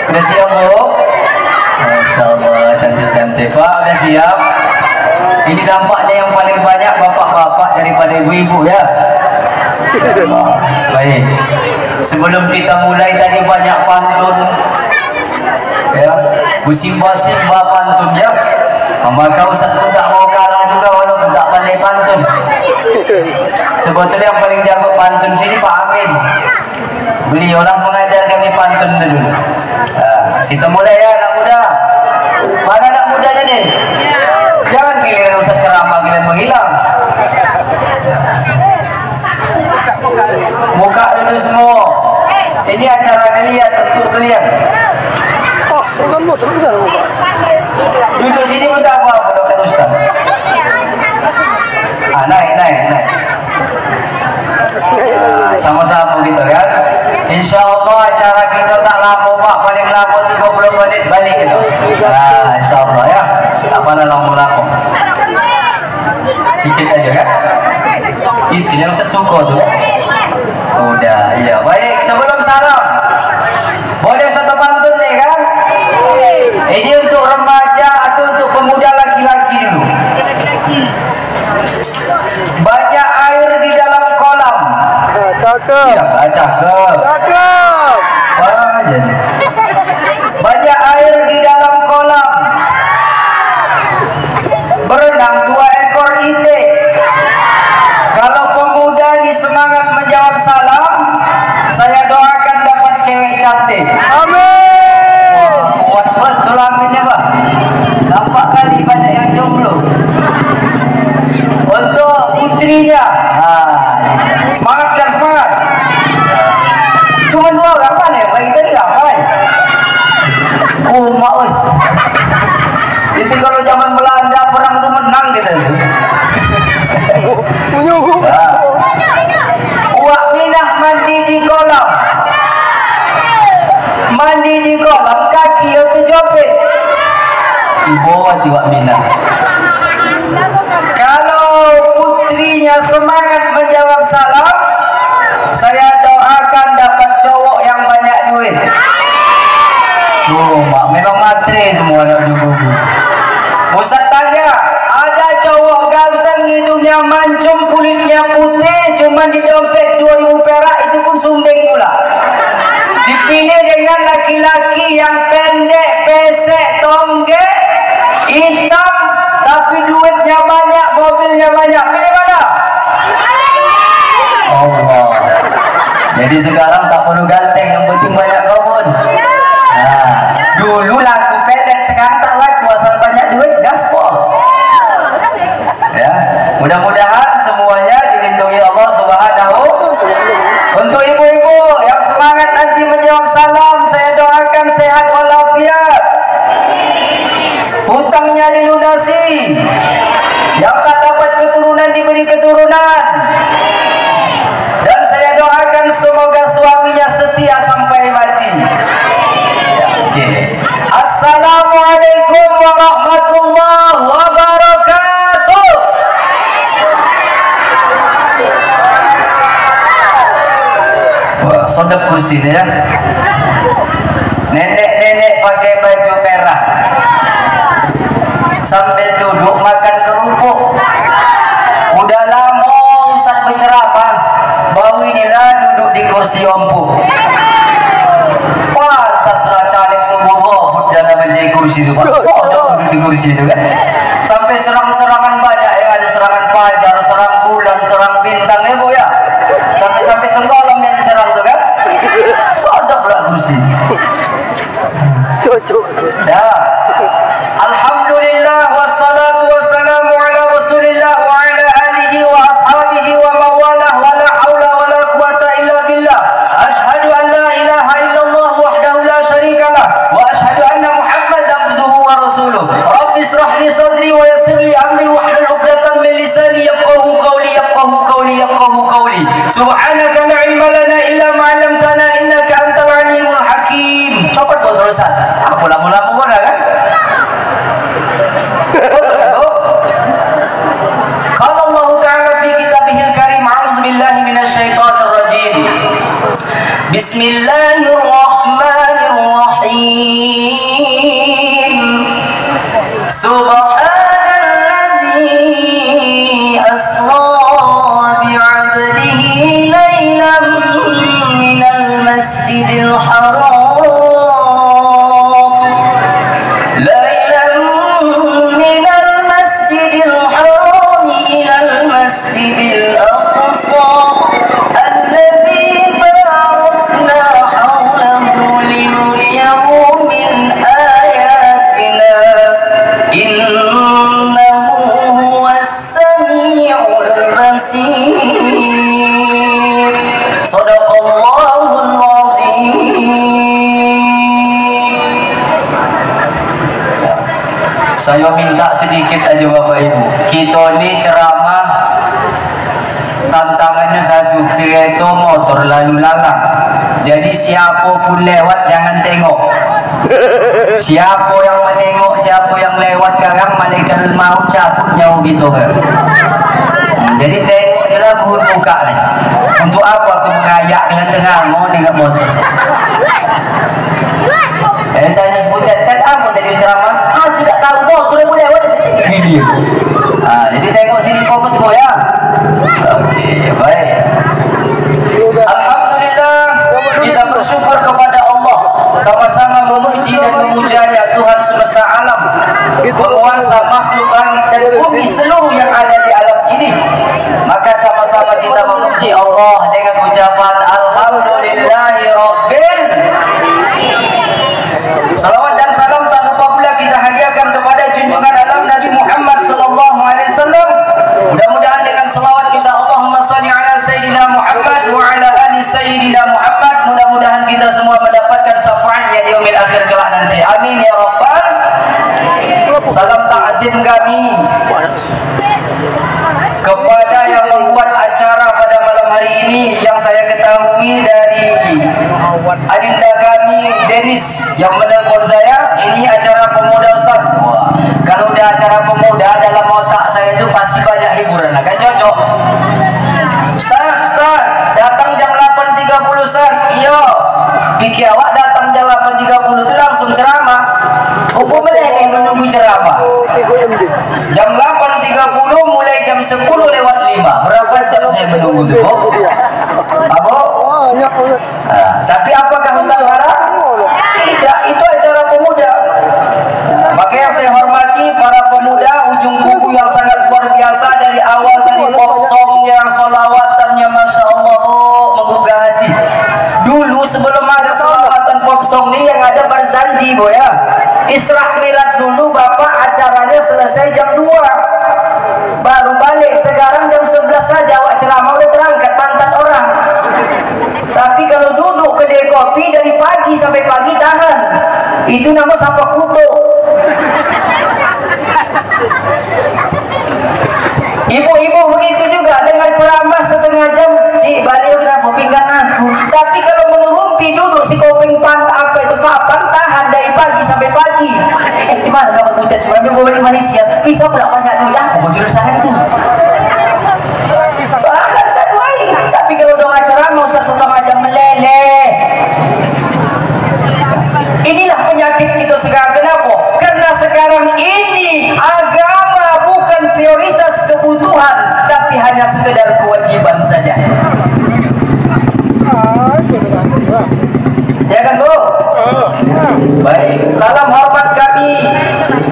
Udah siap Bu? Masya Allah, cantik-cantik. Pak, udah siap? Ini dampaknya yang paling banyak bapak-bapak daripada ibu-ibu ya. Baik. Sebelum kita mulai tadi banyak pantun ya, busimba-simba pantun ya. Maka Ustaz pun tak mau kalah juga walaupun tak pandai pantun. Sebetulnya yang paling jago pantun sini Pak Amin. Beliau orang mengajar kami pantun dulu. Kita mulai ya anak muda. Mana anak mudanya nih? Jangan giliran Ustaz ceramah giliran menghilang. Muka dulu semua. Ini acara kalian, untuk kalian. Oh, saya mau terus sana muka. Duduk sini minta apa Dokter Ustaz? Naik. Sama-sama gitu kan. Insya Allah acara kita tak lama Pak, paling lama 30 menit balik gitu. Insya Allah ya. Tak pada lama-lama. Sikit aja kan. Itu yang Ustaz suka tuh kan. Udah, iya. Baik, sebelum salam boleh satu pantun nih kan. Ini untuk remaja atau untuk pemuda laki-laki dulu. Banyak air di dalam kolam. Cakep. Iya, cakep. Cakep. Wah, jadi. Banyak air di dalam kolam. Berenang 2 ekor itik. Kalau pemuda ini semangat menjawab salam, saya doakan dapat cewek cantik. Amin. Kuat betul aminnya Pak. Nampak kali banyak yang jomblo. Untuk putrinya, semangat dan semangat. Cuma 2 kapan ya? Bagi tadi kapan? Mak oi. Itu kalau zaman Belanda perang tuh menang gitu. Wak Minah mandi di kolam. Mandi di kolam kaki itu jopit. Bawa Wak Minah. Kalau putrinya semangat menjawab salam, saya doakan dapat cowok yang banyak duit. Mak memang matre semua anak jububu. Ustaz tanya, ada cowok ganteng hidungnya mancung kulitnya putih cuma di dompet 2000 perak itu pun sumbing pula. Dipilih dengan laki-laki yang pendek, pesek, tonggek, hitam tapi duitnya banyak, mobilnya banyak. Pilih mana? Allah. Jadi sekarang tak perlu ganteng, yang penting banyak kebun. Dulu laku pendek, sekarang tak laku asal banyak duit, gaspol. Ya, mudah-mudahan semuanya dilindungi Allah Subhanahu. Untuk ibu-ibu yang semangat nanti menjawab salam, saya doakan sehat walafiat. Hutangnya dilunasi. Yang tak dapat keturunan diberi keturunan. Dan saya doakan semoga suaminya setia sampai mati. Assalamualaikum warahmatullahi wabarakatuh. Wah, sodap kursi ya. Nenek-nenek pakai baju merah sambil duduk makan kerupuk. Udah lama Ustaz berceramah, bau inilah duduk di kursi ompong. Pantaslah caleg tubuh dalam menjadi kursi itu Pak. Sodok duduk di kursi itu kan. Sampai serang-serangan banyak ya, ada serangan fajar, serang bulan, serang bintang ya Bu ya. Sampai tenggelam yang diserang itu kan. Sodok lah kursi. Cocok. Ya. Alhamdulillah wassalatu wassalamu ala Rasulillah wa ala alihi wa ashabihi wa mawalah wa la haula wa la quwata illa billah. Ashhadu an la ilaha illallah wahdahu la syarikalah wa ashhadu anna Muhammadan abduhu wa rasuluh. Rabbi israh li sadri wa yassir li amri wahlul 'uqdatam min lisani yafqahu qawli yafqahu qawli. Subhanaka la ilma lana illa ma 'allamtana innaka antal alimul hakim. Cepat betul Ustaz. Apa lama-lama mana kan? Qala Allah Ta'ala fi kitabihil karim, a'udzu billahi minasy syaithanir rajim. Bismillahirrahmanirrahim. Saya minta sedikit aja Bapak Ibu. Kita ini ceramah tantangannya satu, kereta motor lalu lalang. Jadi siapa pun lewat jangan tengok. Siapa yang menengok, siapa yang lewat sekarang malaikat maut cabut nyawa gitu kan. Jadi tengok je lah guru buka ni. Untuk apa aku mengayak dengan tengah mau dengan motor. Tanya sebutan, kan apa tadi ceramah? Tidak tahu motor yang boleh lewat gini. Jadi tengok sini fokus semua ya. Okey, baik. Alhamdulillah, kita bersyukur kepada Allah, sama-sama memuji dan memujanya Tuhan semesta alam, penguasa makhluk langit dan bumi seluruh yang ada di alam ini. Maka sama-sama kita memuji Allah dengan ucapan Alhamdulillahirabbil. Salawat dan salam tak lupa pula kita hadiahkan kepada junjungan alam Nabi Muhammad sallallahu alaihi wasallam. Mudah-mudahan dengan selawat kita Allahumma shalli ala sayyidina Muhammad wa ala ali sayyidina Muhammad, mudah-mudahan kita semua mendapatkan syafaatnya di yaumil akhir kelak nanti. Amin ya rabbal. Salam ta'zim kami kepada yang membuat acara pada malam hari ini, yang saya ketahui dari adinda kami Dennis yang menelpon saya, ini acara pemuda Ustaz. Wah, kalau udah acara pemuda dalam otak saya itu pasti banyak hiburan, kan cocok. Ustaz, datang jam 8.30 Ustaz. Iya, pikir awak datang jam 8.30 itu langsung ceramah. Hukum mereka yang menunggu ceramah. Jam 8.30 mulai jam 10 lewat 5. Berapa jam saya menunggu itu? Apa? Tapi apakah Ustaz marah? Tidak, itu acara pemuda. Maka yang saya hormati para pemuda ujung kuku yang sangat luar biasa, dari awal dari pop songnya, solawatannya, masya Allah, menggugah hati. Dulu sebelum ada solawatan pop song ini yang ada berzanji ya. Isra Mi'raj dulu Bapak acaranya selesai jam 2 baru balik. Sekarang jam 11 saja awak ceramah udah terangkat pantat orang. Tapi kalau duduk kedai kopi dari pagi sampai pagi tahan. Itu nama sapa kutu. Ibu-ibu begitu juga dengan ceramah setengah jam, cik balik udah mau pinggang aku. Tapi kalau mengerumpi duduk si koping pan apa itu papan tahan dari pagi sampai pagi. Gimana kamu butet sebenarnya bawa di Malaysia? Bisa pula banyak duit aku bocor sana itu. Tahan satu hari. Tapi kalau dong acara mau setengah jam meleleh. Inilah penyakit kita sekarang. Kenapa? Karena sekarang ini agama bukan prioritas kebutuhan, tapi hanya sekedar kewajiban saja. Ya kan Bu? Baik, salam hormat kami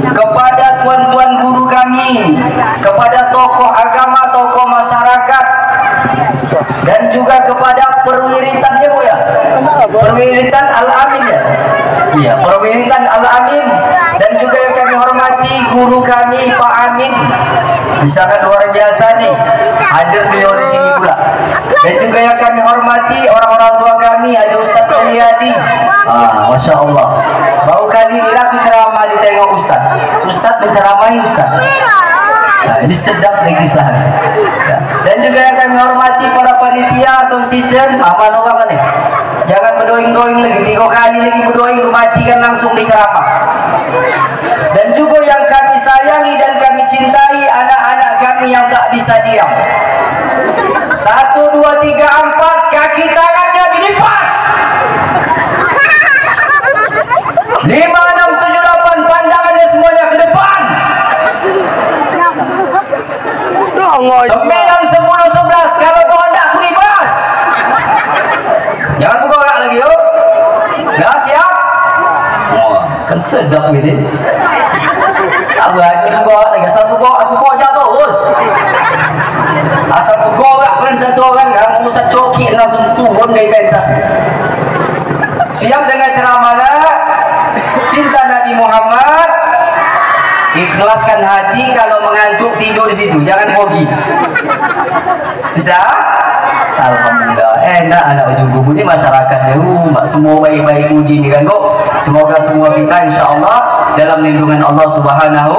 kepada tuan-tuan guru kami, kepada tokoh agama, tokoh masyarakat, dan juga kepada perwiritannya Bu ya. Perwiritan Al-Amin ya. Iya, perwiritan Al-Amin, dan juga yang kami hormati guru kami Pak Amin. Misalkan luar biasa nih hadir beliau di sini pula. Dan juga yang kami hormati orang-orang tua kami, ada Ustaz Mulyadi. Masya Allah. Baru kali ini aku ceramah ditengok Ustaz. Ustaz menceramahi Ustaz. Nah, ini sedap lagi sah. Dan juga yang kami hormati para panitia, sound system, apa orang nih? Jangan berdoing-doing lagi, 3 kali lagi berdoing, matikan langsung di ceramah. Dan juga yang kami sayangi dan kami cintai, anak-anak kami yang tak bisa diam. 1, 2, 3, 4, kaki tangannya di depan. 5, 6, 7, 8, pandangannya semuanya ke depan. 9, 10, 11, kalau kau hendak aku libas. Jangan buka orang lagi yuk. Dah siap? Wah, kan sedap ini. Aku lagi buka lagi. Asal buka, aku kau jatuh terus. Asal buka orang kan satu orang yang mengusat coki langsung turun dari pentas. Siap dengan ceramahnya. Cinta Nabi Muhammad. Ikhlaskan hati, kalau mengantuk tidur di situ, jangan pogi. Bisa? Alhamdulillah, enak anak ujung kubu ini masyarakatnya, semua baik-baik begini kan kok. Semoga semua kita insya Allah dalam lindungan Allah Subhanahu.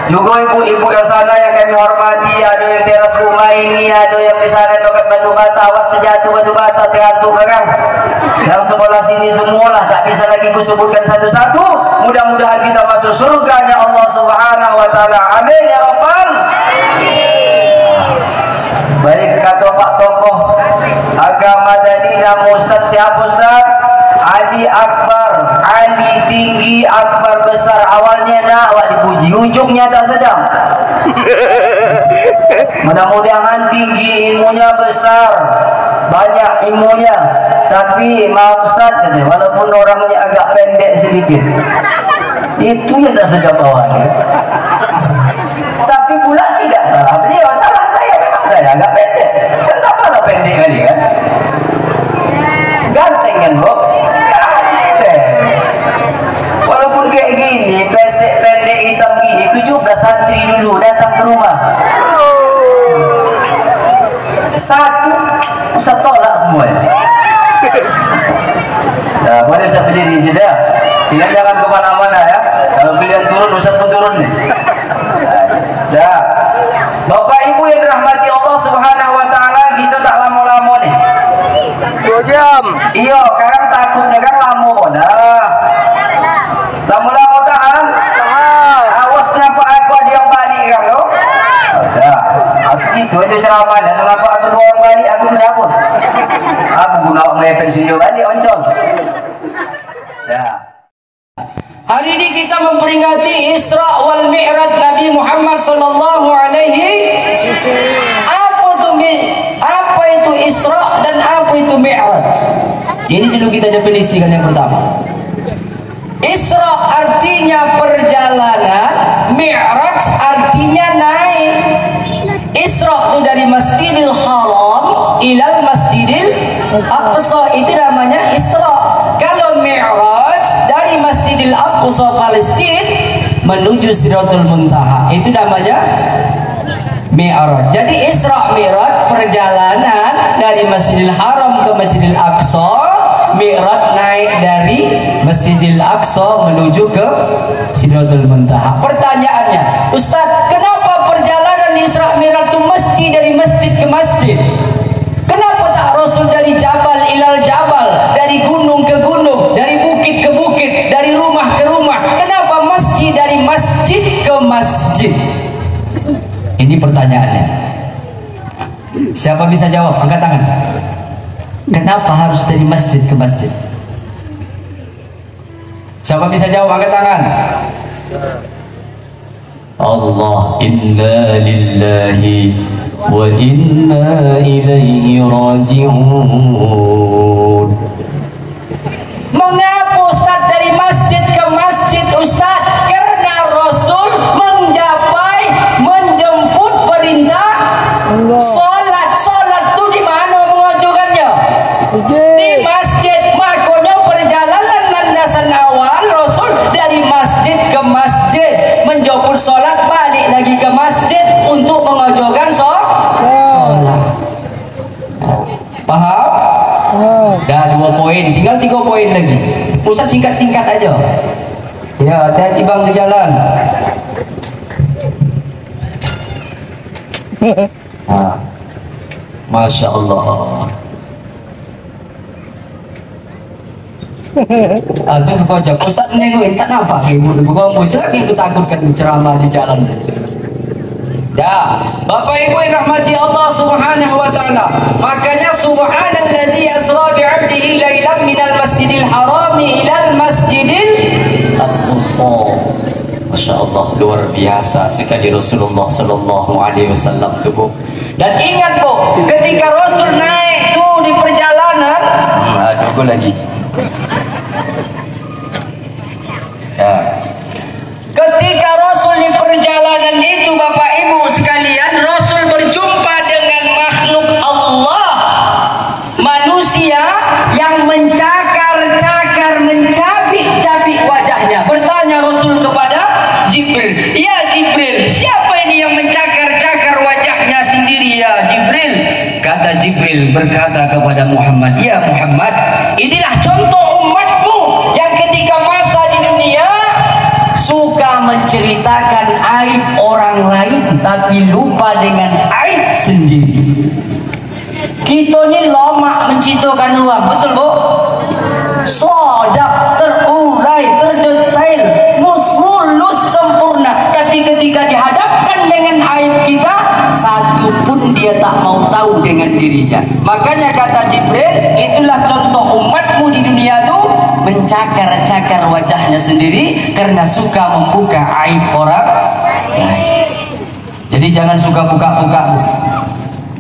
Juga ibu-ibu yang sana yang kami hormati, ada yang teras rumah ini, ada yang di sana dekat batu bata, awas terjatuh batu bata, terhantu garang. Yang sebelah sini semualah tak bisa lagi kusebutkan satu-satu. Mudah-mudahan kita masuk surganya Allah Subhanahu wa taala. Amin ya rabbal. Baik, kata Pak Tokoh agama tadi nama Ustaz siapa Ustaz? Ali Akbar, Ali tinggi, Akbar besar. Awalnya nak awak dipuji, ujungnya tak sedang. Mudah-mudahan tinggi, ilmunya besar, banyak ilmunya. Tapi maaf Ustaz, walaupun orangnya agak pendek sedikit, itu yang tak sedap awalnya. Tapi pula tidak salah beliau, salah saya memang saya agak pendek. Kan tak malah pendek kali kan? Ganteng kan bro? Walaupun kayak gini, pesek pendek hitam gini, 17 santri dulu datang ke rumah. Satu, Ustaz tolak semua. Nah, boleh saya berdiri je dah. Tinggal jangan kemana-mana ya. Kalau pilihan turun, Ustaz pun turun nih. Dah. Bapak Ibu yang dirahmati Allah Subhanahu wa taala, kita tak lama-lama nih. 2 jam. Iya, sekarang takutnya kan lama dah. Lama-lama tahan. Awasnya Pak aku ada yang balik kan yo. Dah. Aku gitu itu ceramahnya. Selama aku 2 orang balik aku mencabut. Aku guna mepet sini balik oncom. Dah. Hari ini kita memperingati Isra wal Mi'raj Nabi Muhammad sallallahu alaihi. Apa itu Isra dan apa itu Mi'raj? Ini dulu kita definisikan yang pertama. Isra artinya perjalanan, Mi'raj artinya naik. Isra itu dari Masjidil Haram ilal Masjidil Aqsa, itu namanya Isra. Kalau Mi'raj dari Masjidil Aqsa Palestina menuju Sidratul Muntaha, itu namanya Mi'raj. Jadi Isra Mi'raj perjalanan dari Masjidil Haram ke Masjidil Aqsa, Mi'raj naik dari Masjidil Aqsa menuju ke Sidratul Muntaha. Pertanyaannya, Ustaz, kenapa perjalanan Isra Mi'raj itu mesti dari masjid ke masjid? Kenapa tak Rasul dari jabal ilal jabal, dari gunung ke gunung, dari bukit ke bukit, dari rumah ke rumah? Kenapa mesti dari masjid ke masjid? Ini pertanyaannya. Siapa bisa jawab? Angkat tangan. Kenapa harus dari masjid ke masjid? Siapa bisa jawab? Angkat tangan. Allah, inna lillahi wa inna ilaihi raji'un. Mengapa Ustaz dari masjid ke masjid Ustaz? Karena Rasul menjemput perintah salat. Salat itu di mana mengajukannya? Di masjid. Makanya perjalanan landasan awal Rasul dari masjid ke masjid, menjemput salat, balik lagi ke masjid untuk mengajukan salat. Paham? Dah 2 poin, tinggal 3 poin lagi. Ustaz singkat-singkat aja. Ya, hati-hati bang di jalan. Masya Allah. Itu kau jawab. Ustaz nengokin tak nampak ibu tu. Kau itu lagi aku takutkan ceramah di jalan. Ya, Bapak Ibu yang rahmati Allah Subhanahu wa taala. Makanya subhanalladzi asra bi 'abdihi lailan minal masjidil haram ilal masjidil aqsa. Masya Allah, luar biasa sekali Rasulullah sallallahu alaihi wasallam tuh. Dan ingat Bu, ketika Rasul naik tuh di perjalanan, tunggu lagi. Ya. Ketika Rasul di perjalanan itu Bapak Ibu sekalian, Rasul berjumpa dengan makhluk Allah, manusia yang mencakar-cakar, mencabik-cabik wajahnya. Bertanya Rasul kepada Jibril, "Ya Jibril, siapa ini yang mencakar-cakar wajahnya sendiri ya Jibril?" Kata Jibril berkata kepada Muhammad, "Ya Muhammad, inilah contoh umatmu yang ketika masa di dunia menceritakan aib orang lain tapi lupa dengan aib sendiri. Kita ni lama menciptakan uang, betul bu? Sodak, terurai, terdetail, mulus sempurna. Tapi ketika dihadapkan dengan aib kita, satu pun dia tak mau tahu dengan dirinya. Makanya kata Jibril, itulah contoh umatmu di dunia itu mencakar-cakar wajahnya sendiri karena suka membuka aib orang lain. Jadi jangan suka buka-buka.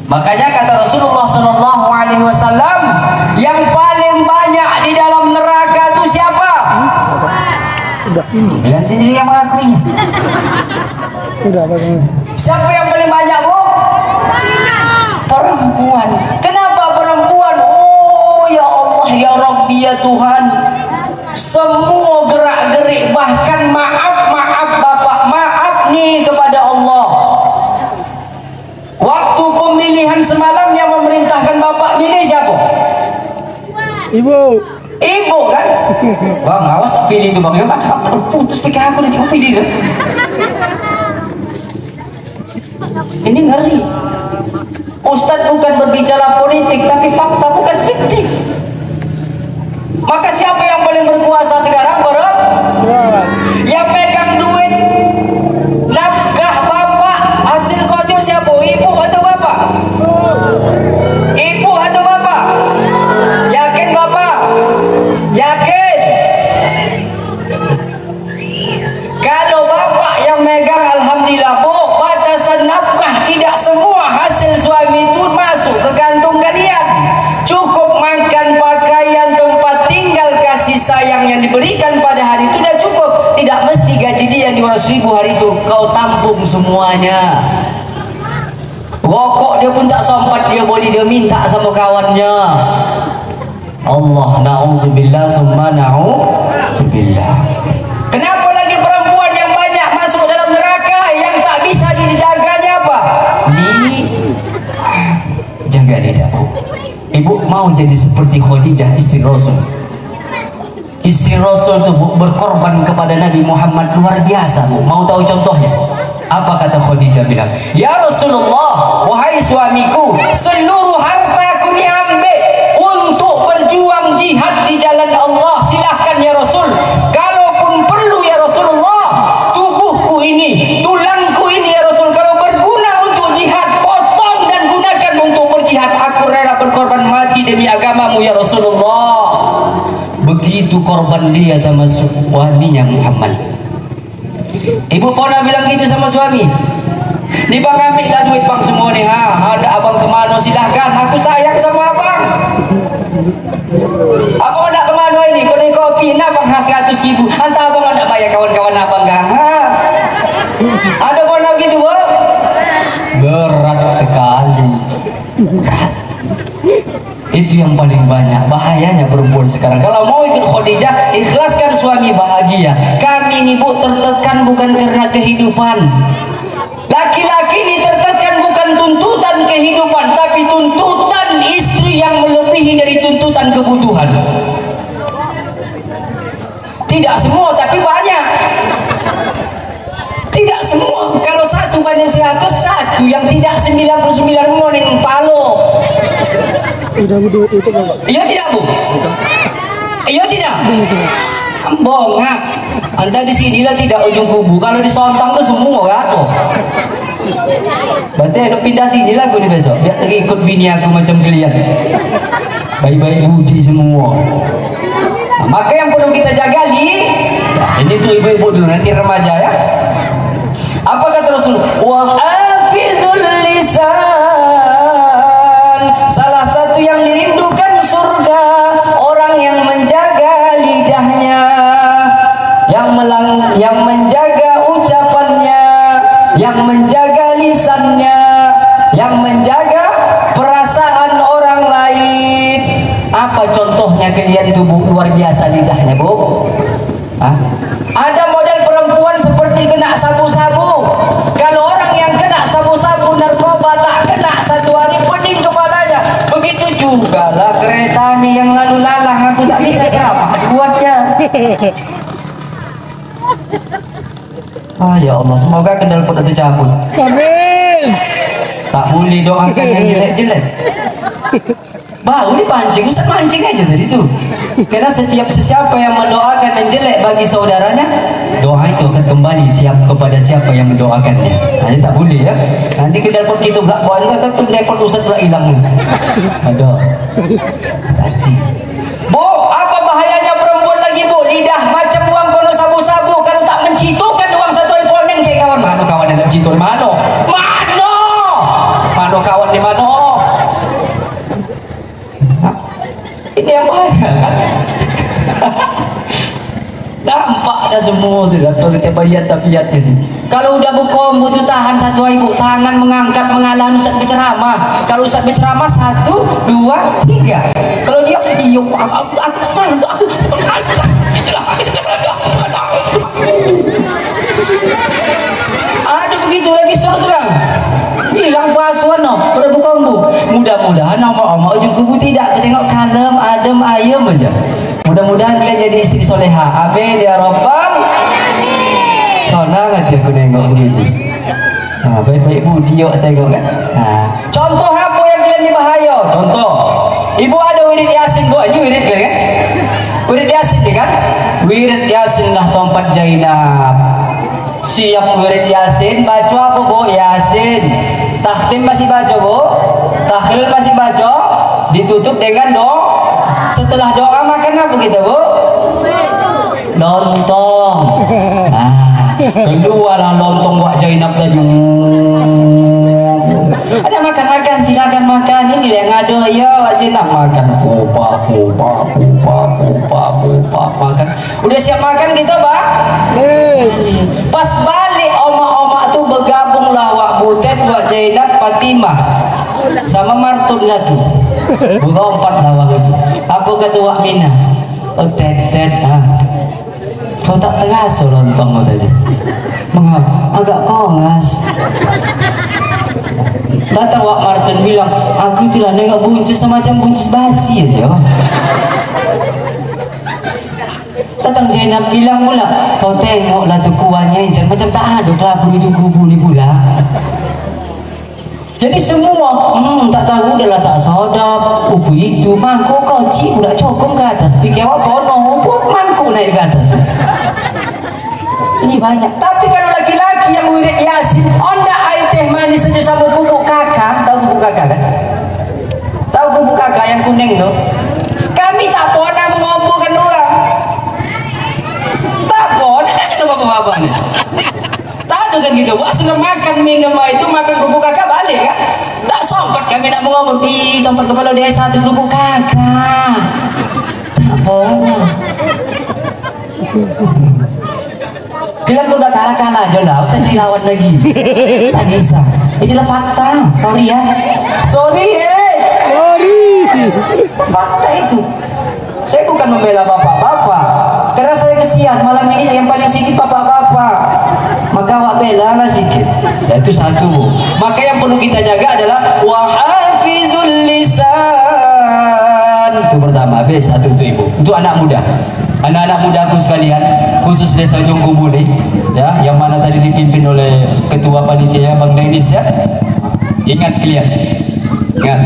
Makanya kata Rasulullah SAW, yang paling banyak di dalam neraka itu siapa? Bilang sendiri yang mengakuinya. Siapa yang paling banyak bu? Perempuan. Kenapa perempuan? Oh ya Allah ya Rabbi ya Tuhan, semua gerak-gerik, bahkan maaf bapak, maaf nih kepada Allah. Waktu pemilihan semalam yang memerintahkan bapak milih siapa? Ibu kan? Bang, awas tak pilih itu bang. Ya bang, putus pikir aku nanti aku pilih kan? Ini ngeri. Ustadz bukan berbicara politik, tapi fakta, bukan fiktif. Maka siapa yang paling berkuasa sekarang, bro? Yang pegang duit, nafkah bapak, hasil kojo siapa? Ibu atau bapak? Ibu atau bapak? Yakin bapak? Yakin? Kalau bapak yang megang, alhamdulillah bu, batasan nafkah tidak semua hasil suami itu masuk ke kantung kalian. Cukup makan, pakaian, tempat tinggal, kasih sayang yang diberikan pada hari itu sudah cukup. Tidak mesti gaji dia 200.000 hari itu kau tampung semuanya. Rokok dia pun tak sempat dia boleh dia minta sama kawannya. Allah, na'udzubillah summa na'udzubillah. Kenapa lagi perempuan yang banyak masuk dalam neraka? Yang tak bisa dijaganya apa? Jaga lidah bu. Ibu mau jadi seperti Khadijah istri Rasul. Istri Rasul itu berkorban kepada Nabi Muhammad luar biasa bu. Mau tahu contohnya? Apa kata Khadijah bilang? Ya Rasulullah, wahai suamiku, seluruh hartaku diambil untuk berjuang jihad di jalan Allah. Silahkan ya Rasul. Kalaupun perlu ya Rasulullah, tubuhku ini, tulangku ini ya Rasul, kalau berguna untuk jihad, potong dan gunakan untuk berjihad. Aku rela berkorban mati demi agamamu ya Rasulullah. Begitu korban dia sama suaminya Muhammad. Ibu pernah bilang gitu sama suami? Nih bang, ambil dah duit bang semua nih. Ada abang kemana silahkan. Aku sayang sama abang. Abang nak kemana ini? Kau naik kopi nak bang 100.000. Hantar abang nak bayar kawan-kawan abang gang. Ada pernah gitu bang? Berat sekali. Berat. Itu yang paling banyak bahayanya perempuan sekarang. Kalau mau ikut Khadijah, ikhlaskan suami bahagia. Kami ini bu tertekan bukan karena kehidupan. Laki-laki ini tertekan bukan tuntutan kehidupan, tapi tuntutan istri yang melebihi dari tuntutan kebutuhan. Tidak semua, tapi banyak. Tidak semua. Kalau 1:100, satu yang tidak 99 morning palo. Iya tidak bu? Iya tidak? Bongak. Anda di sinilah tidak ujung kubu. Kalau di Sontang tuh semua gato. Berarti aku pindah sini lah gue nih besok. Biar terikut bini aku macam kalian. Baik-baik budi semua. Nah, maka yang perlu kita jaga ini tuh ibu-ibu dulu, nanti remaja ya. Apa kata Rasul? Wa hafizul lisan. Salah satu yang dirindukan surga, orang yang menjaga lidahnya, yang menjaga ucapannya, yang menjaga lisannya, yang menjaga perasaan orang lain. Apa contohnya kalian tubuh luar biasa lidahnya bu? Ada model perempuan seperti kena sabu-sabu. Kalau orang yang kena sabu-sabu narkoba tak kena satu hari pening kepalanya. Begitu juga lah kereta nih yang lalu lalang, aku tak bisa ceramah buatnya. Ya Allah, semoga kendal pun tercabut. Amin. Tak boleh doakan yang jelek-jelek. Bau dipancing, Ustaz mancing aja tadi tuh. Karena setiap sesiapa yang mendoakan yang jelek bagi saudaranya, doa itu akan kembali kepada siapa yang mendoakannya. Nanti tak boleh ya. Nanti ke telepon kita belak bawah kata pun telepon Ustaz pula hilang. Ada. Caci. Bu, apa bahayanya perempuan lagi bu? Lidah macam uang kono sabu-sabu. Kalau tak mencitukan uang satu iPhone yang cek kawan. Mana kawan yang nak citu di mana? Mana kawan di mana? Ini yang bahaya kan? Nampak dah semua tu dah. Kalau kita bayat ini. Kalau udah bukom butuh tahan satu ibu, tangan mengangkat mengalah Ustaz berceramah. Kalau Ustaz berceramah 1, 2, 3. Kalau dia iyo aku ada begitu lagi suruh terang. Hilang puasa no, pada bukan bu. Mudah-mudahan nama ujung kubu tidak. Kita tengok kalem, adem, ayam aja. Mudah-mudahan kalian jadi istri soleha. Amin ya Rabbal. Sonang hati aku nengok begini. Baik-baik bu, dia tengok kan. Contoh apa yang kalian ni bahaya? Contoh, ibu ada wirid yasin bu. Ini wirid kan? Wirid yasin kan? Wirid yasin lah tempat Zainab. Siap wirid yasin, baca apa bu? Yasin. Takhtim masih baca bu? Tahlil masih baca? Ditutup dengan doa. Setelah doa makan apa kita bu? Lontong. Keluarlah lontong buat Zainab tadi. Ada makan-makan, silakan makan. Ini yang ada ya Zainab makan. Kupa makan. Udah siap makan kita bang? Pas balik omak-omak tu bergabunglah wak Butet, wak Zainab, Fatimah sama Martun satu. Berompat lah wak itu. Apa kata wak Mina? Oh tet kau tak terasa lontong kau tadi? Mengapa? Agak kongas. Datang wak Martun bilang, aku itulah nengok buncis semacam buncis basi aja. Datang Zainab bilang pula, kau tengoklah tu kuahnya macam tak ada kelabu itu kubu ni pula. Jadi semua tak tahu dah lah tak sedap. Upu itu mangkuk kau cik udah cokong ke atas. Fikir awak kono upu mangkuk naik ke atas. Ini banyak. Tapi kalau laki-laki yang wirid yasin, onda air teh manis saja sama bubuk kakak. Tahu bubuk kakak kan? Tahu bubuk kakak yang kuning tu? Kami tak pernah mengombokkan orang. Tak pernah kan bapak-bapak ni. Tak ada kan gitu. Asal makan minum itu makan bubuk kakak balik kan? Tak sempat kami nak mengombok di tempat kepala desa tu bubuk kakak. Tak pernah. Kalian udah kalah-kalah aja lah, usah cari lawan lagi. Tak bisa. Itulah fakta. Sorry ya. Sorry. Fakta itu. Saya bukan membela bapak-bapak. Karena saya kesian malam ini yang paling sedikit bapak-bapak. Maka awak bela lah sedikit. Dan itu satu. Maka yang perlu kita jaga adalah wahafizul lisan. Itu pertama. Habis satu itu ibu. Untuk anak muda. Anak-anak mudaku sekalian, khusus desa Ujung Kubu nih, ya, yang mana tadi dipimpin oleh ketua panitia Bang Dennis ya. Ingat kalian, ingat,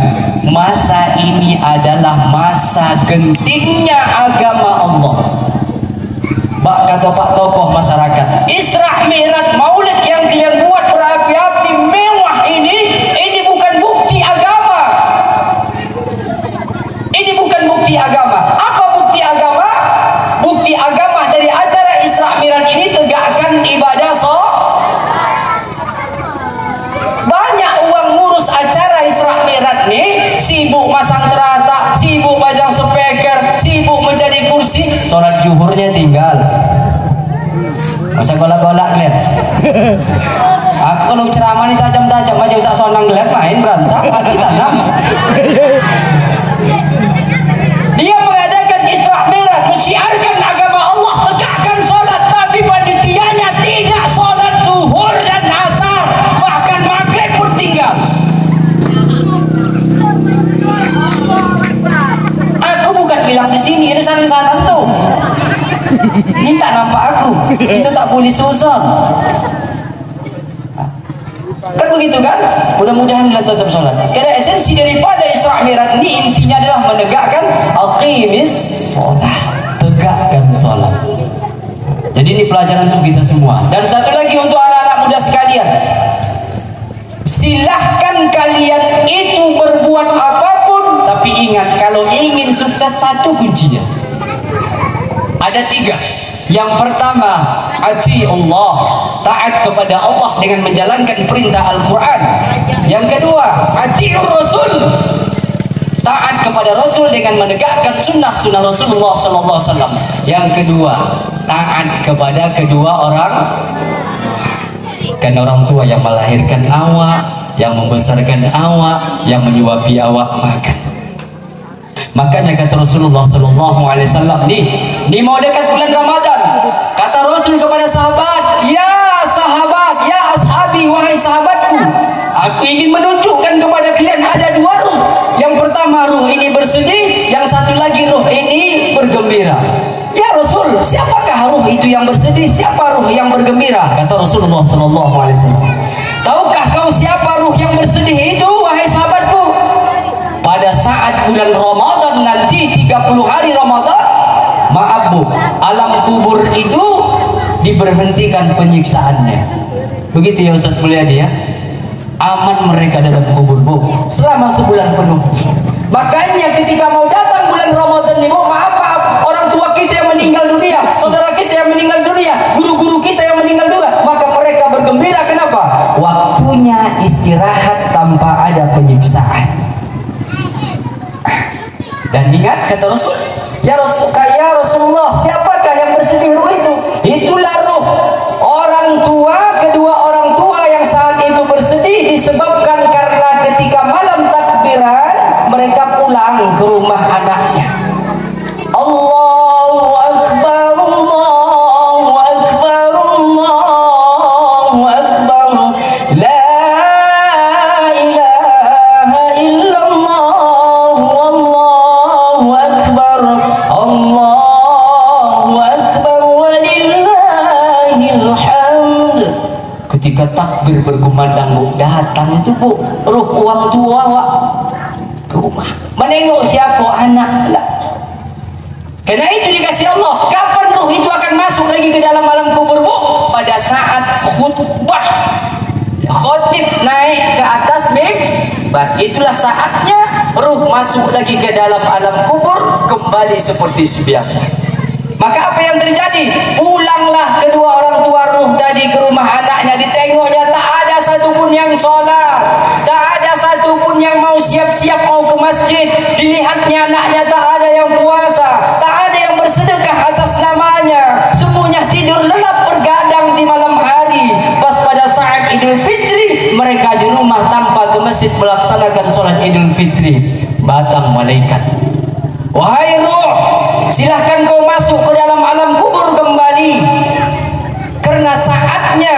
masa ini adalah masa gentingnya agama Allah. Bak kata Pak tokoh masyarakat, Isra Mi'raj Maulid yang kalian buat berapi-api mewah ini bukan bukti agama. Ini bukan bukti agama. Apa bukti agama? Bukti agama dari acara Isra Mi'raj ini tegakkan ibadah banyak uang ngurus acara Isra Mi'raj nih, sibuk masang terata, sibuk pasang speaker, sibuk mencari kursi, sholat zuhurnya tinggal. Masa golak-golak lihat. Aku kalau ceramah ini tajam-tajam aja tak sonang lihat main berantem, mati tanam. Dia mengadakan Isra Mi'raj, mensiarkan agama Allah, tegakkan sholat, tapi panitianya tidak sholat zuhur dan asar, bahkan maghrib pun tinggal. Aku bukan bilang di sini, ini sana-sana tuh. Ini tak nampak aku, kita tak boleh suzon. Kan begitu kan? Mudah-mudahan kita tetap sholat. Karena esensi daripada Isra Mi'raj ini intinya adalah menegakkan aqimis sholat, tegakkan sholat. Jadi ini pelajaran untuk kita semua. Dan satu lagi untuk anak-anak muda sekalian, silahkan kalian itu berbuat apapun, tapi ingat kalau ingin sukses satu kuncinya. Ada 3. Yang pertama, ati Allah, taat kepada Allah dengan menjalankan perintah Al-Quran. Yang kedua, atiur Rasul, taat kepada Rasul dengan menegakkan sunnah-sunnah Rasulullah SAW. Yang kedua, taat kepada kedua orang, kan orang tua yang melahirkan awak, yang membesarkan awak, yang menyuapi awak makan. Makanya kata Rasulullah SAW, nih mau dekat bulan Ramadan, kata Rasul kepada sahabat, ya sahabat, ya ashabi, wahai sahabatku, aku ingin menunjukkan kepada kalian ada 2 ruh. Yang pertama ruh ini bersedih, yang satu lagi ruh ini bergembira. Ya Rasul, siapakah ruh itu yang bersedih? Siapa ruh yang bergembira? Kata Rasulullah SAW, tahukah kau siapa ruh yang bersedih itu, wahai sahabatku? Pada saat bulan Ramadan nanti 30 hari Ramadan, maaf bu, alam kubur itu diberhentikan penyiksaannya. Begitu ya Ustaz Mulyadi ya. Aman mereka dalam kubur bu selama sebulan penuh. Makanya ketika mau datang bulan Ramadan ini bu, maaf, orang tua kita yang meninggal dunia, saudara kita yang meninggal dunia, guru-guru kita yang meninggal dunia, maka mereka bergembira. Kenapa? Waktunya istirahat tanpa ada penyiksaan. Dan ingat kata Rasul, ya Rasulullah, siapakah yang bersedih ruh itu? Itulah ruh orang tua, kedua orang tua yang saat itu bersedih disebabkan karena ketika malam takbiran mereka pulang ke rumah anaknya. Allahu Akbar, Allahu Akbar, Allahu Akbar, la ilaha illallah, Allahu Akbar, walillahil hamd. Ketika takbir berkumandang bu, datang itu bu, ruh orang tua wak ke rumah, menengok siapa anak lah. Karena itu dikasih Allah, kapan ruh itu akan masuk lagi ke dalam alam kubur bu? Pada saat khutbah, khotib naik ke atas mimbar, itulah saatnya ruh masuk lagi ke dalam alam kubur, kembali seperti biasa. Maka apa yang terjadi? Pulanglah kedua orang tua ruh tadi ke rumah anaknya, ditengoknya tak ada satupun yang sholat, tak ada satupun yang mau siap-siap mau ke masjid. Dilihatnya anaknya tak ada yang puasa, tak ada yang bersedekah atas namanya, semuanya tidur lelap bergadang di malam hari. Pas pada saat Idul Fitri, mereka di rumah tanpa ke masjid melaksanakan sholat Idul Fitri. Datang malaikat, wahai ruh, silahkan kau masuk ke dalam alam kubur kembali, karena saatnya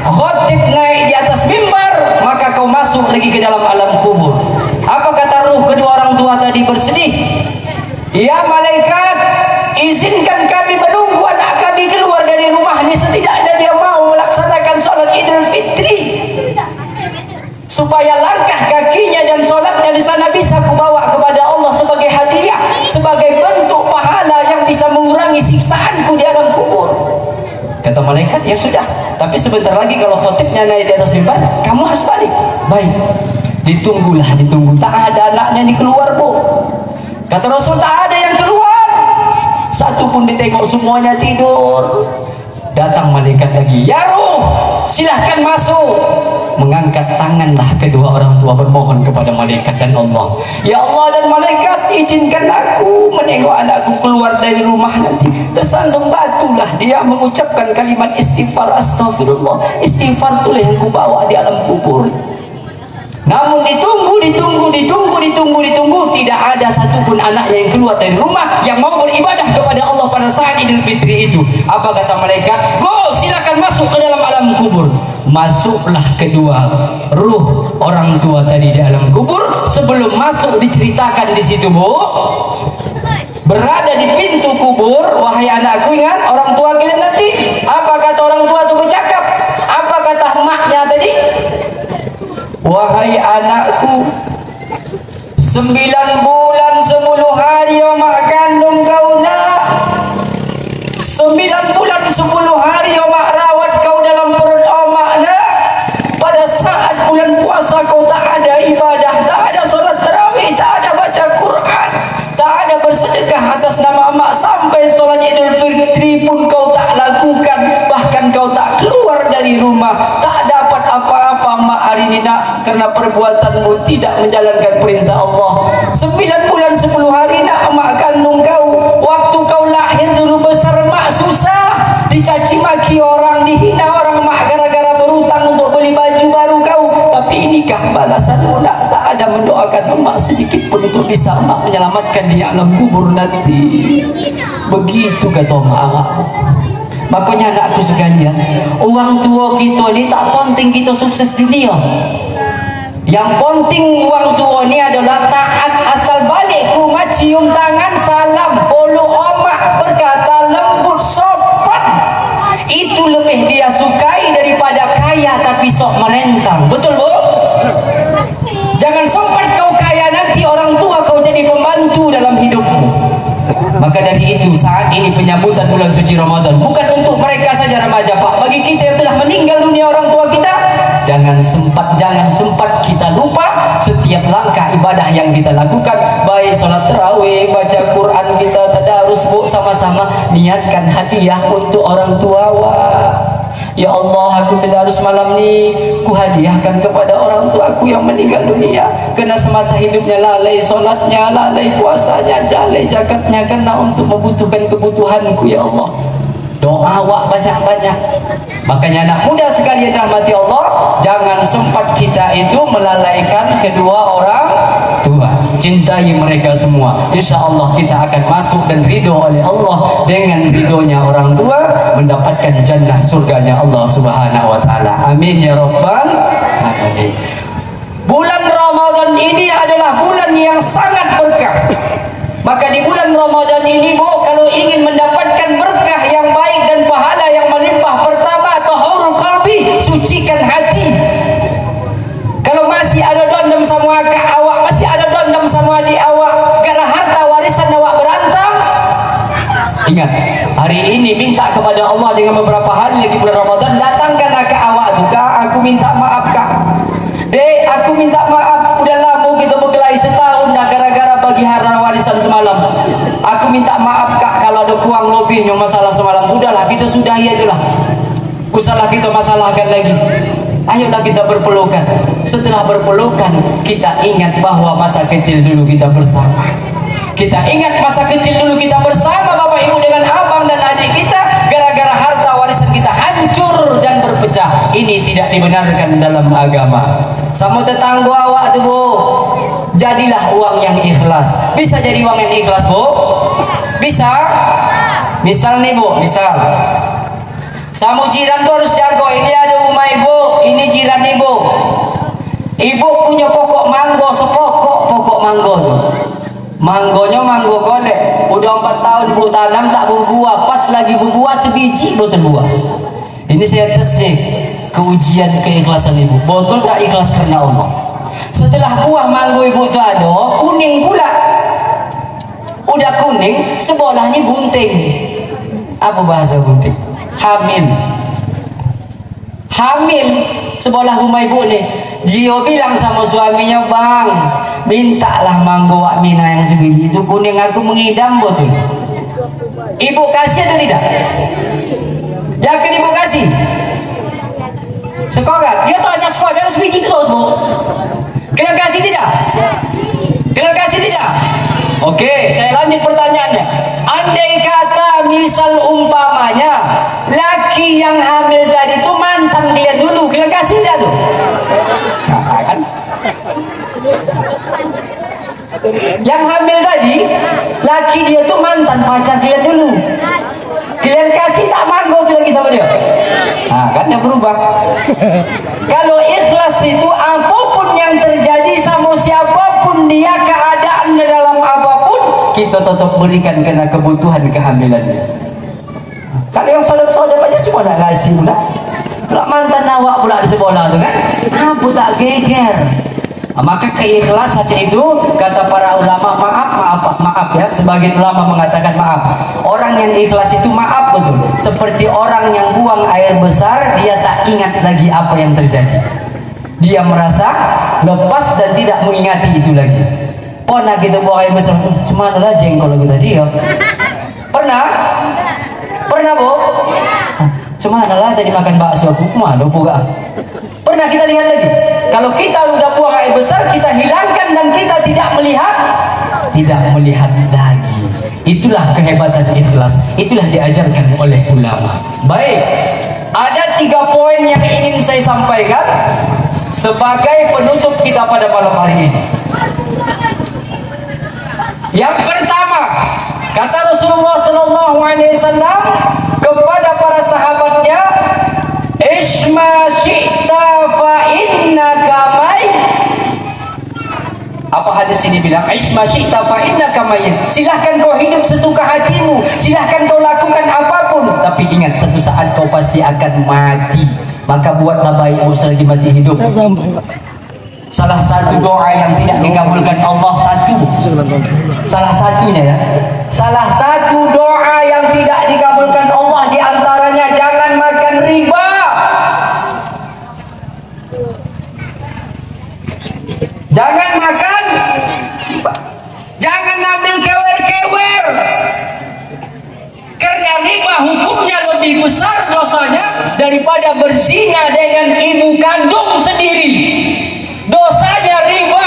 khotib naik di atas mimbar, maka kau masuk lagi ke dalam alam kubur. Apa kata ruh kedua orang tua tadi bersedih? Ya malaikat, izinkan kami menunggu anak kami keluar dari rumah ini, setidaknya dia mau melaksanakan sholat Idul Fitri, supaya langkah kakinya dan sholatnya di sana bisa kubawa kepada Allah sebagai hadiah, sebagai bentuk pahala yang bisa mengurangi siksaanku di alam kubur. Kata malaikat, ya sudah, tapi sebentar lagi kalau khotibnya naik di atas mimbar, kamu harus balik. Baik, ditunggu, tak ada anaknya ini keluar bu. Kata Rasul, tak ada yang keluar, satu pun ditengok, semuanya tidur. Datang malaikat lagi, ya ruh, silahkan masuk. Mengangkat tanganlah kedua orang tua bermohon kepada malaikat dan Allah, ya Allah dan malaikat, izinkan aku menengok anakku keluar dari rumah nanti. Tersandung batulah dia mengucapkan kalimat istighfar, astagfirullah. Istighfar itulah yang kubawa di alam kubur. Namun ditunggu, tidak ada satupun anaknya yang keluar dari rumah yang mau beribadah kepada Allah pada saat Idul Fitri itu. Apa kata malaikat? Go, silakan masuk ke dalam alam kubur. Masuklah kedua ruh orang tua tadi di alam kubur. Sebelum masuk diceritakan di situ bu, berada di pintu kubur. Wahai anakku, ingat orang tua kalian nanti. Apa kata orang tua itu bercakap? Apa kata maknya tadi? Wahai anakku, 9 bulan 10 hari mak kandung kau nak. 9 bulan 10 hari mak rawat kau dalam perut mak nak. Pada saat bulan puasa kau tak ada ibadah, tak ada solat tarawih, tak ada baca Quran, tak ada bersedekah atas nama mak. Sampai solat Idul Fitri pun kau tak lakukan. Bahkan kau tak keluar dari rumah. Tak dapat apa-apa mak hari ini nak, karena perbuatanmu tidak menjalankan perintah Allah. 9 bulan 10 hari nak mak kandung kau. Waktu kau lahir dulu besar mak susah, dicaci maki orang, dihina orang mak gara-gara berutang untuk beli baju baru kau. Tapi inikah balasanmu nak? Tak ada mendoakan emak sedikit pun untuk bisa emak menyelamatkan di alam kubur nanti. Begitu kata emak awakmu. Makanya anakku sekalian, orang tua kita ni tak penting kita sukses dunia. Yang penting orang tua ni adalah taat. Asal balik rumah cium tangan, salam, peluk omak, berkata lembut, sopan. Itu lebih dia sukai daripada kaya tapi sok merentang. Betul bu? Jangan sempat kau kaya nanti orang tua kau jadi pembantu dalam hidupmu. Maka dari itu saat ini penyambutan bulan suci Ramadan bukan untuk mereka saja remaja Pak, bagi kita yang telah meninggal dunia orang tua kita. Jangan sempat kita lupa setiap langkah ibadah yang kita lakukan, baik salat tarawih, baca Quran, kita tadarus bu, sama-sama niatkan hadiah untuk orang tua wak. Ya Allah, aku tadarus malam ni, ku hadiahkan kepada orang tuaku yang meninggal dunia, karena semasa hidupnya lalai solatnya, lalai puasanya, lalai zakatnya, karena untuk membutuhkan kebutuhanku. Ya Allah, doa awak banyak-banyak. Makanya anak muda sekalian rahmati Allah, jangan sempat kita itu melalaikan kedua orang tua. Cintai mereka semua. Insya Allah kita akan masuk dan ridho oleh Allah. Dengan ridhonya orang tua mendapatkan jannah surganya Allah Subhanahu wa taala. Amin ya rabbal alamin. Bulan Ramadan ini adalah bulan yang sangat berkah. Maka di bulan Ramadan ini bu, kalau ingin mendapatkan berkah yang baik dan pahala yang melimpah, pertama tahurul qalbi, sucikan hati. Kalau masih ada dendam sama akak awak, masih ada dendam sama adik awak, gara harta warisan awak berantem, ingat hari ini minta kepada Allah dengan beberapa hari lagi bulan Ramadan, datangkan akak awak tu, kak aku minta maaf kak, dek aku minta maaf, udah lama kita berkelahi setahun dah gara-gara bagi harta warisan semalam. Aku minta maaf kak kalau ada kurang lebihnya masalah semalam. Udahlah kita sudahi aja lah, usahlah kita masalahkan lagi. Ayolah kita berpelukan. Setelah berpelukan, kita ingat bahwa masa kecil dulu kita bersama. Kita ingat masa kecil dulu kita bersama bapak ibu dengan abang dan adik kita. Gara-gara harta warisan kita hancur dan berpecah. Ini tidak dibenarkan dalam agama. Sama tetangga awak tu bu, jadilah uang yang ikhlas. Bisa jadi uang yang ikhlas bu? Bisa? Misal nih bu, misal sama jiran tuh harus jago. Ini ada rumah ibu, ini jiran ibu. Ibu punya pokok manggo, pokok manggo tuh. Manggonya manggo golek. Udah 4 tahun ibu tanam tak berbuah. Pas lagi berbuah sebiji botol buah. Ini saya tes deh keujian keikhlasan ibu. Botol tak ikhlas karena Allah. Setelah buah manggo ibu itu ada, kuning pula. Udah kuning, sebelahnya bunting. Apa bahasa bunting? Hamil. Sebelah rumah ibu nih, dia bilang sama suaminya, bang mintalah manggo wak mina yang sebiji itu kuning, aku mengidam betul. Ibu kasih atau tidak? Yakin ibu kasih? Sekolah dia tak hanya sekolah, dia sebiji terus bu. Kalian kasih tidak? Kalian kasih tidak? Oke, saya lanjut pertanyaannya. Andai kata misal umpamanya laki yang hamil tadi itu mantan kalian dulu, kalian kasih tidak tuh? Nah, kan? Yang hamil tadi laki dia tuh mantan pacar kalian dulu, kalian kasih tak manggo lagi sama dia? Nah, kan yang berubah. Kalau ikhlas itu apapun yang terjadi sama siapapun dia, keadaan dalam apapun, kita tetap berikan karena kebutuhan kehamilannya. Kalau yang saudara-saudara aja semua nak ngasih pula. Pula mantan awak pula di sekolah tu kan, apa tak geger. Maka keikhlasan itu, kata para ulama, maaf ya, sebagian ulama mengatakan maaf. Orang yang ikhlas itu maaf betul. Seperti orang yang buang air besar, dia tak ingat lagi apa yang terjadi. Dia merasa lepas dan tidak mengingati itu lagi. Pernah kita buang air besar, cuma lah jengkol lagu tadi ya. Pernah? Pernah bu? Cuma lah tadi makan bakso aku, mana buka? Pernah kita lihat lagi? Kalau kita sudah buang air besar, kita hilangkan dan kita tidak melihat lagi. Itulah kehebatan ikhlas. Itulah diajarkan oleh ulama. Baik, ada 3 poin yang ingin saya sampaikan sebagai penutup kita pada malam hari ini. Yang pertama, kata Rasulullah SAW kepada para sahabatnya, Ishma syi'ta fa innaka mayyit. Apa hadis ini bilang? Ishma syi'ta fa innaka mayyit. Silahkan kau hidup sesuka hatimu, silahkan kau lakukan apapun, tapi ingat satu saat kau pasti akan mati. Maka buatlah baikmu selagi masih hidup. Salah satu doa yang tidak dikabulkan Allah salah satunya ya. Salah satu doa yang tidak dikabulkan Allah diantaranya jangan makan riba. Jangan makan, jangan ambil kewer-kewer. Karena riba hukumnya lebih besar dosanya daripada berzina dengan ibu kandung sendiri. Dosanya riba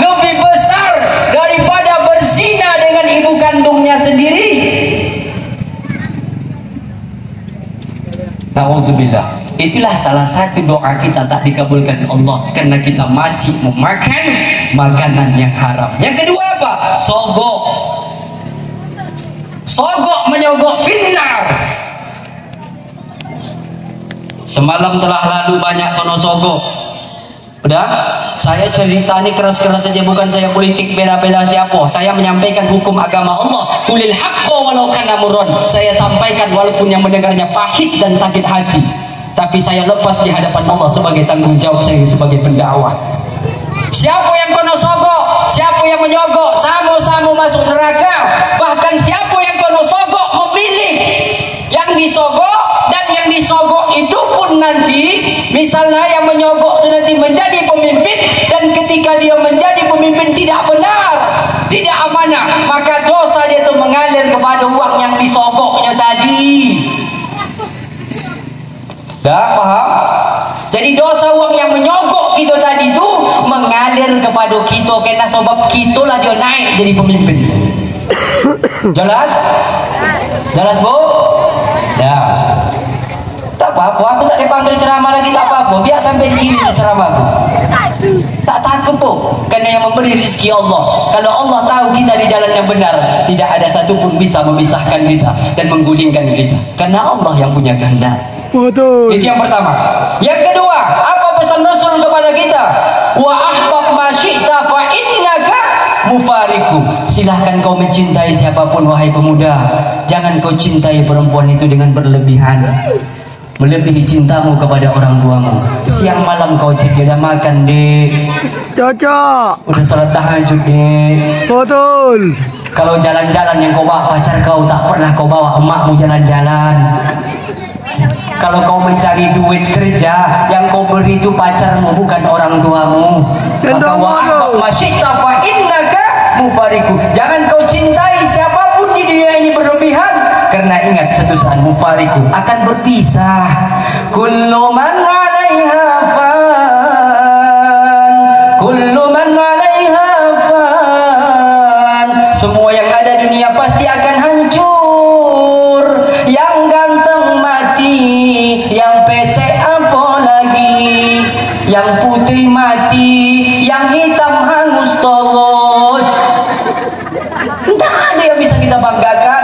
lebih besar daripada berzina dengan ibu kandungnya sendiri. Nauzubillah. Itulah salah satu doa kita tak dikabulkan Allah karena kita masih memakan makanan yang haram. Yang kedua apa? Sogok. Sogok menyogok finnar. Semalam telah lalu banyak kono sogok. Udah, saya cerita ini keras-keras saja, bukan saya politik bela-bela siapa. Saya menyampaikan hukum agama Allah. Qulil haqqo walau kana murran. Saya sampaikan walaupun yang mendengarnya pahit dan sakit hati. Tapi saya lepas di hadapan Allah sebagai tanggung jawab saya sebagai pendakwah. Siapa yang kono sogok, siapa yang menyogok, sama-sama masuk neraka. Bahkan siapa yang kono sogok memilih yang disogok, dan yang disogok itu pun nanti, misalnya yang menyogok itu nanti menjadi pemimpin, dan ketika dia menjadi pemimpin tidak benar, tidak amanah, maka dosa dia itu mengalir kepada uang yang disogoknya tadi. Dah paham? Jadi dosa uang yang menyogok kita tadi itu mengalir kepada kita, karena sebab kita lah dia naik jadi pemimpin. Jelas? Jelas bu? Dah. Tak apa-apa, aku tak dipanggil ceramah lagi, tak apa-apa. Biar sampai di sini ceramah aku. Tak takut po, karena yang memberi rezeki Allah. Kalau Allah tahu kita di jalan yang benar, tidak ada satupun bisa memisahkan kita dan menggulingkan kita, karena Allah yang punya kehendak. Betul. Itu yang pertama. Yang kedua, apa pesan Rasul kepada kita? Wa ahbab ma syi'ta fa innaka mufariku. Silahkan kau mencintai siapapun wahai pemuda, jangan kau cintai perempuan itu dengan berlebihan. Melebihi cintamu kepada orang tuamu. Siang malam kau cek dia dah makan dek, Cocok. udah salat tahajud dek. Betul. Kalau jalan-jalan yang kau bawa pacar kau, tak pernah kau bawa emakmu jalan-jalan. Kalau kau mencari duit kerja, yang kau beri itu pacarmu bukan orang tuamu. Maka wa'ahbab ma syi'ta fa innaka mufariku. Jangan kau cintai siapapun di dunia ini berlebihan, karena ingat satu saat mufariku akan berpisah. Kullu man 'alaiha fan, kullu man 'alaiha fan. Semua yang ada dunia pasti akan hancur. Yang ganteng mati, yang pesek apa lagi, yang putih mati, yang hitam hangus terus. Tidak ada yang bisa kita banggakan.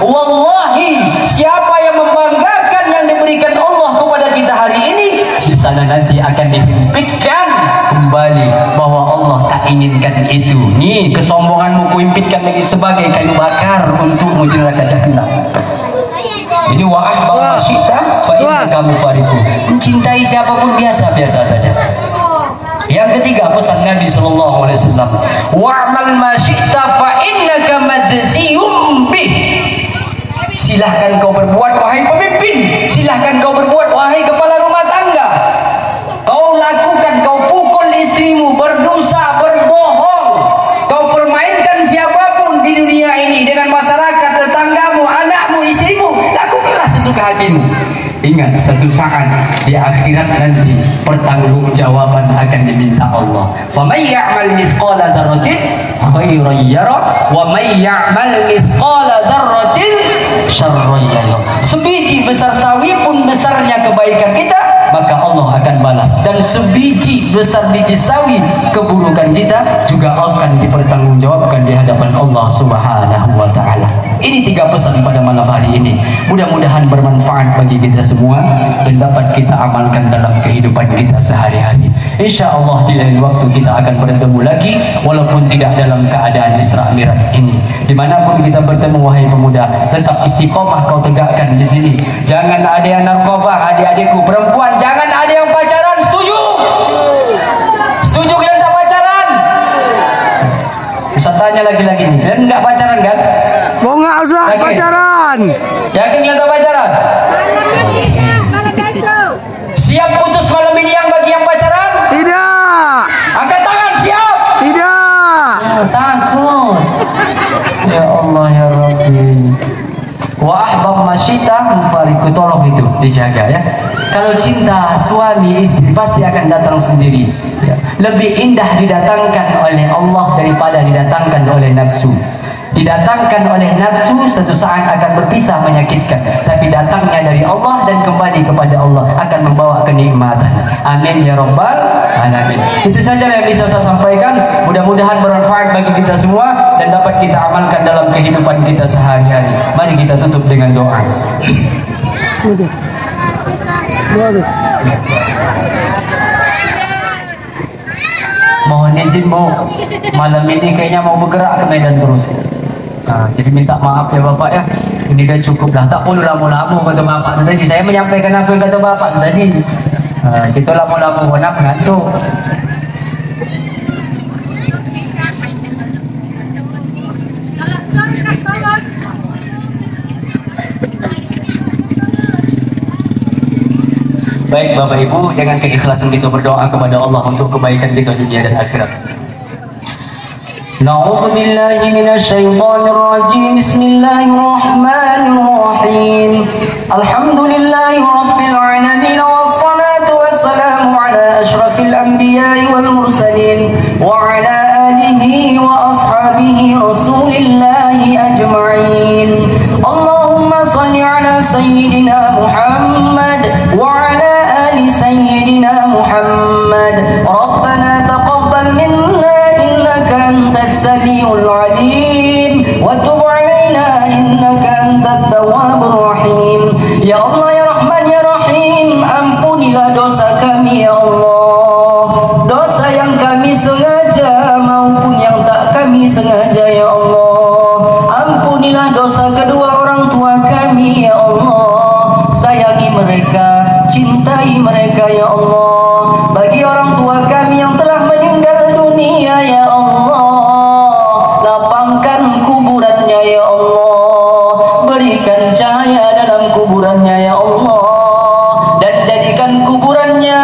Wallahi, siapa yang membanggakan yang diberikan Allah kepada kita hari ini, di sana nanti akan dihimpikan kembali bahwa Allah Allah tak inginkan itu. Nih kesombonganmu kuimpitkan lagi sebagai kayu bakar untukmu di neraka jahanam. Jadi wa ahbab masyita fa innaka mufariqu. Mencintai siapapun biasa-biasa saja. Yang ketiga pesan Nabi sallallahu alaihi wasallam, wa'mal ma syi'ta fa innaka majziyum bih. Silahkan kau berbuat wahai pemimpin, silahkan kau berbuat wahai kepala rumah tangga. Kau lakukan, kau pukul istrimu, berdosa, berbohong, kau permainkan siapapun di dunia ini dengan masyarakat, tetanggamu, anakmu, istrimu, lakukanlah sesuka hatimu. Ingat, satu saat di akhirat nanti pertanggungjawaban akan diminta Allah. Faman ya'mal mithqala dzarratin khairan yara wa may ya'mal mithqala dzarratin syarran yara. Sebiji besar sawi pun besarnya kebaikan kita, maka Allah akan balas. Dan sebiji besar biji sawi keburukan kita juga akan dipertanggungjawabkan di hadapan Allah Subhanahu wa taala. Ini 3 pesan pada malam hari ini. Mudah-mudahan bermanfaat bagi kita semua dan dapat kita amalkan dalam kehidupan kita sehari-hari. Insya Allah di lain waktu kita akan bertemu lagi, walaupun tidak dalam keadaan Isra Mi'raj ini. Dimanapun kita bertemu wahai pemuda, tetap istiqomah kau tegakkan di sini. Jangan ada yang narkoba, adik-adikku perempuan, jangan ada yang pacaran. Setuju? Setuju kalian tak pacaran? Ustaz tanya lagi-lagi nih, kalian nggak pacaran kan? Mau nggak Ustaz pacaran? Yakin kalian tak pacaran? Siap putus malam ini yang bagi yang pacaran? Tidak. Angkat tangan, siap? Tidak. Takut. Ya Allah ya Rabbi. Wa ahbab masyita mufariku, tolong itu dijaga ya. Kalau cinta suami istri pasti akan datang sendiri ya. Lebih indah didatangkan oleh Allah daripada didatangkan oleh nafsu. Didatangkan oleh nafsu satu saat akan berpisah menyakitkan, tapi datangnya dari Allah dan kembali kepada Allah akan membawa kenikmatan. Amin ya rabbal alamin. Itu saja yang bisa saya sampaikan. Mudah-mudahan bermanfaat bagi kita semua dan dapat kita amalkan dalam kehidupan kita sehari-hari. Mari kita tutup dengan doa. Mohon izin Bu, malam ini kayaknya mau bergerak ke Medan terus. Jadi minta maaf ya Bapak ya. Ini udah cukup dah, tak perlu lama-lama kata Bapak tadi. Saya menyampaikan apa yang kata Bapak tadi. Kita lama-lama benar ngantuk. Baik Bapak Ibu, dengan keikhlasan kita berdoa kepada Allah untuk kebaikan kita dunia dan akhirat. Na'udzu billahi minasyaitonir rajim. Bismillahirrahmanirrahim. Alhamdulillahi rabbil alamin wassalatu wassalamu ala asyrafil anbiya'i wal mursalin wa ala alihi wa ashabihi rasulillahi ajma'in. Allahumma shalli ala sayyidina Muhammad wa ala ali sayyidina Muhammad. Rabbana taqabbal minna innaka antas samiul alim wa tub alaina innaka antat tawwabur rahim. Ya Allah ya Rahman ya Rahim, ampunilah dosa kami ya Allah, dosa yang kami sengaja maupun yang tak kami sengaja ya Allah. Ampunilah dosa kedua orang tua kami ya Allah, sayangi mereka, cintai mereka ya Allah. Bagi orang tua kami yang telah meninggal dunia ya Allah, lapangkan kuburannya ya Allah, berikan cahaya dalam kuburannya ya Allah, dan jadikan kuburannya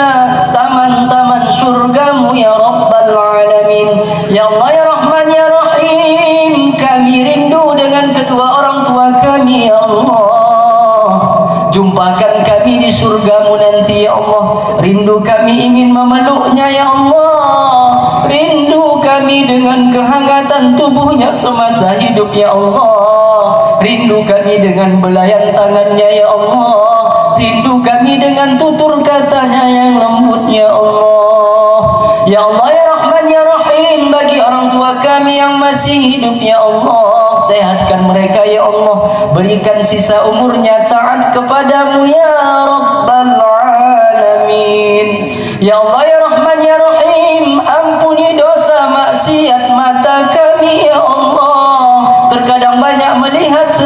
taman-taman surgamu ya Rabbal Alamin. Ya Allah ya Rahman ya Rahim, kami rindu dengan kedua orang tua kami ya Allah. Jumpakan kami di surgamu nanti ya Allah. Rindu kami ingin memeluknya ya Allah. Rindu kami dengan kehangatan tubuhnya semasa hidup ya Allah. Rindu kami dengan belayan tangannya ya Allah. Rindu kami dengan tutur katanya yang lembut ya Allah. Ya Allah ya Rahman ya Rahim, bagi orang tua kami yang masih hidup ya Allah, sehatkan mereka ya Allah, berikan sisa umurnya taat kepadamu ya Rabbal Alamin. Ya Allah ya Rahman ya Rahim, ampuni dosa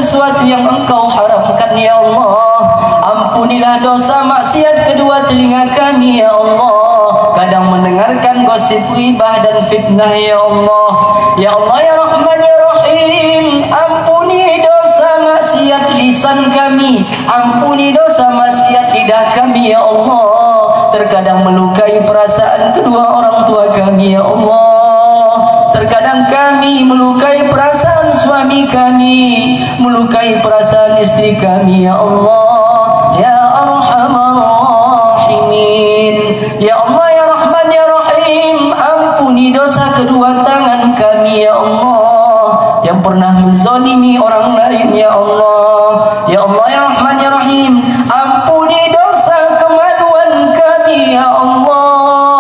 sesuatu yang Engkau haramkan ya Allah. Ampunilah dosa maksiat kedua telinga kami ya Allah, kadang mendengarkan gosip ghibah dan fitnah ya Allah. Ya Allah ya Rahman ya Rahim, ampuni dosa maksiat lisan kami, ampuni dosa maksiat lidah kami ya Allah. Terkadang melukai perasaan kedua orang tua kami ya Allah. Terkadang kami melukai perasaan suami kami, melukai perasaan istri kami ya Allah. Ya Arhamar Rahimin, ya Allah ya Rahman ya Rahim, ampuni dosa kedua tangan kami ya Allah, yang pernah menzalimi orang lain ya Allah. Ya Allah ya Rahman ya Rahim, ampuni dosa kemaluan kami ya Allah,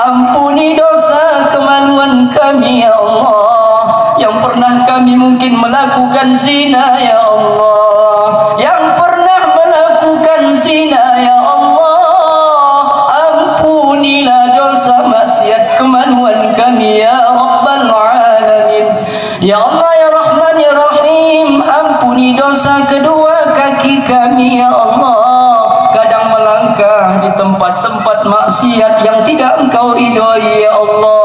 ampuni dosa kemaluan kami ya Allah, yang pernah kami mungkin melakukan zina ya Allah, yang pernah melakukan zina ya Allah. Ampunilah dosa maksiat kemaluan kami ya Rabbal Alamin. Ya Allah ya Rahman ya Rahim, ampuni dosa kedua kaki kami ya Allah, kadang melangkah di tempat-tempat maksiat yang tidak Engkau ridhoi ya Allah.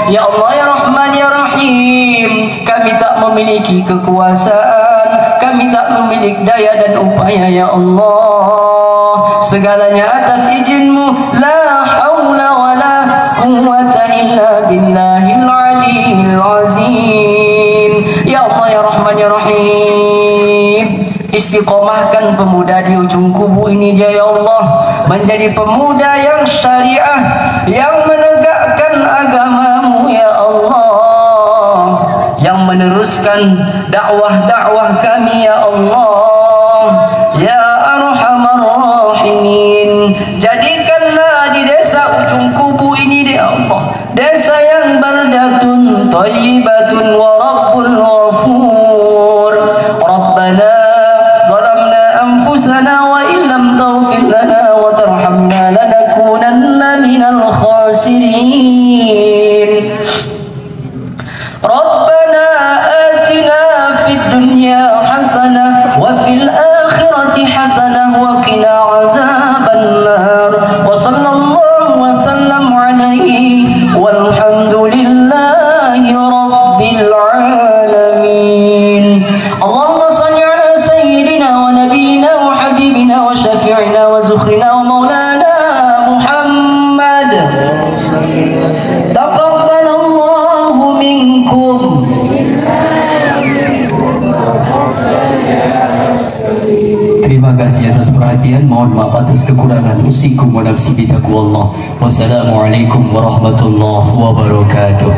Ya Allah ya Rahman ya Rahim, kami tak memiliki kekuasaan, kami tak memiliki daya dan upaya ya Allah, segalanya atas izin-Mu. La haula wa la quwwata illa billahil aliyyil azim. Ya Allah ya Rahman ya Rahim, istiqomahkan pemuda di ujung kubu ini ya Allah, menjadi pemuda yang syariah, yang menegakkan agama-Mu ya Allah, yang meneruskan dakwah-dakwah kami ya Allah. Ya Arhamar Rahimin, jadikanlah di desa ujung kubu ini ya Allah desa yang baldatun thayyibatun wa rabbul ghafur. Rabbana zalamna anfusana wa illam taghfir lana wa tarhamna lanakunanna minal khasirin. Rabbana atina fid dunya hasanah wa fil akhirati hasanah wa qina azaban nar. Wa sallallahu wa sallam alaihi walhamdulillahi rabbil alamin. Allahumma salli ala sayyidina wa nabiyyina wa habibina wa syafi'ina wa zukhrina wa maulana Muhammad. Taqabbalallahu minkum. Terima kasih atas perhatian, mohon maaf atas kekurangan. Usikum wa nafsi bitaqwallah. Wassalamualaikum warahmatullahi wabarakatuh.